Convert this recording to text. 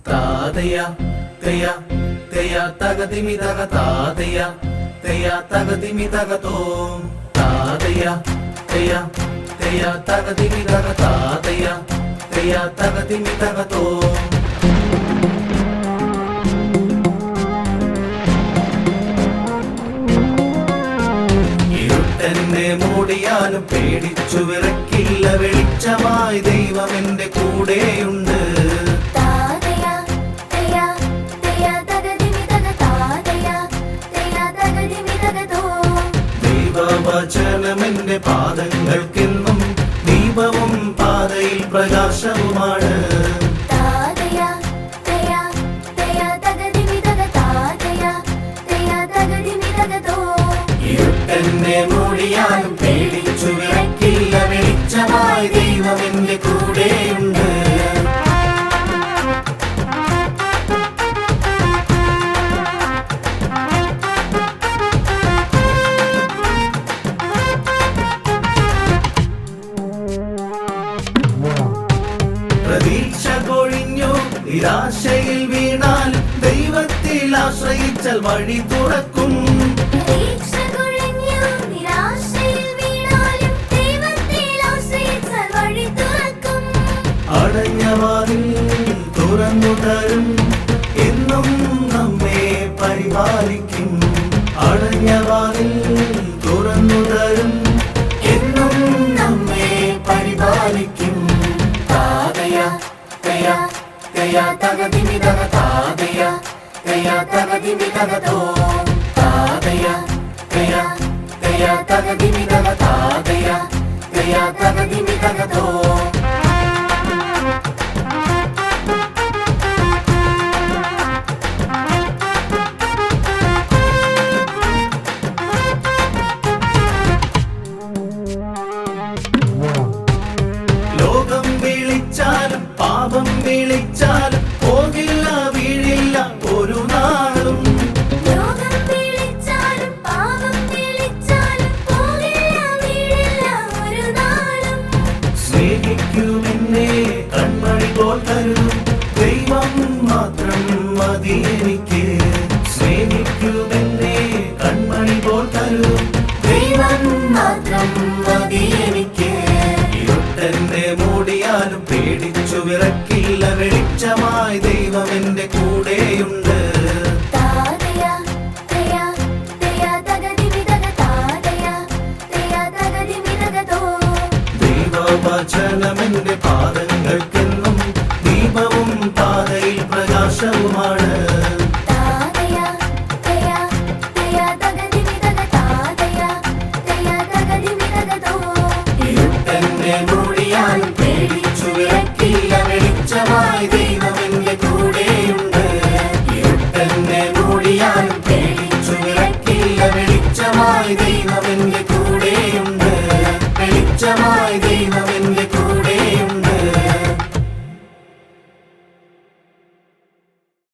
താതയ തയ തയ തകതിമി തക താതയ തയ തകതിമി തകതോ താതയ തയ തയ തകതിമി തക താതയ തയ തകതിമി തകതോ ഇരുട്ടെന്നെ മൂടിയാലും പേടിച്ചു വിറക്കില്ല, വെളിച്ചമായി ദൈവം എന്റെ കൂടെയുണ്ട്. ദൈവവചനം എന്റെ പാദങ്ങൾക്കെന്നും ദീപവും പാതയിൽ പ്രകാശവുമാണ്. ഇരുട്ടെന്നെ മൂടിയാലും പേടിച്ചു വിറക്കില്ല, വെളിച്ചമായി ദൈവം എന്റെ കൂടെയുണ്ട്. പ്രതീക്ഷ കൊഴിഞ്ഞു നിരാശയിൽ വീണാൽ ദൈവത്തിൽ ആശ്രയിച്ചാൽ വഴി തുറക്കും. അടഞ്ഞ വാതിൽ തുറന്നു തരും, എന്നും നമ്മെ പരിപാലിക്കും. അടഞ്ഞ വാതിൽ തുറന്നു തരും, എന്നും നമ്മെ പരിപാലിക്കും. താതയ തയ തയ തകതിമി തക താതയ തയ തകതിമി തകതോ താതയ തയ തയ തകതിമി തക താതയ തയ തകതിമി തകതോ. ലോകം വിളിച്ചാലും പാപം വിളിച്ചാലും പോകില്ല, വീഴില്ല ഒരു നാളും. സ്നേഹിക്കുമെന്നെ കൺമണി പോൽ കരുതും, ദൈവം മാത്രം മതി എനിക്ക്. സ്നേഹിക്കുമെന്നെ കൺമണി പോൽ കരുതും, ദൈവം മാത്രം മതി എനിക്ക്. ഇരുട്ടെന്നെ മൂടിയാലും പേടിച്ചു വിറക്കില്ല, വെളിച്ചമായി ദൈവം എന്റെ കൂടെയുണ്ട്. ദൈവവചനം എന്റെ പാദങ്ങൾക്കെന്നും ദീപവും പാതയിൽ പ്രകാശവുമാണ്. ഇരുട്ടെന്നെ മൂടിയാലും പേടിച്ചു വിറക്കില്ല, വെളിച്ചമായി ദൈവം എന്റെ കൂടെയുണ്ട്. ഇരുട്ടെന്നെ മൂടിയാലും പേടിച്ചു വിറക്കില്ല, വെളിച്ചമായി ദൈവം എന്റെ കൂടെയുണ്ട്. വെളിച്ചമായി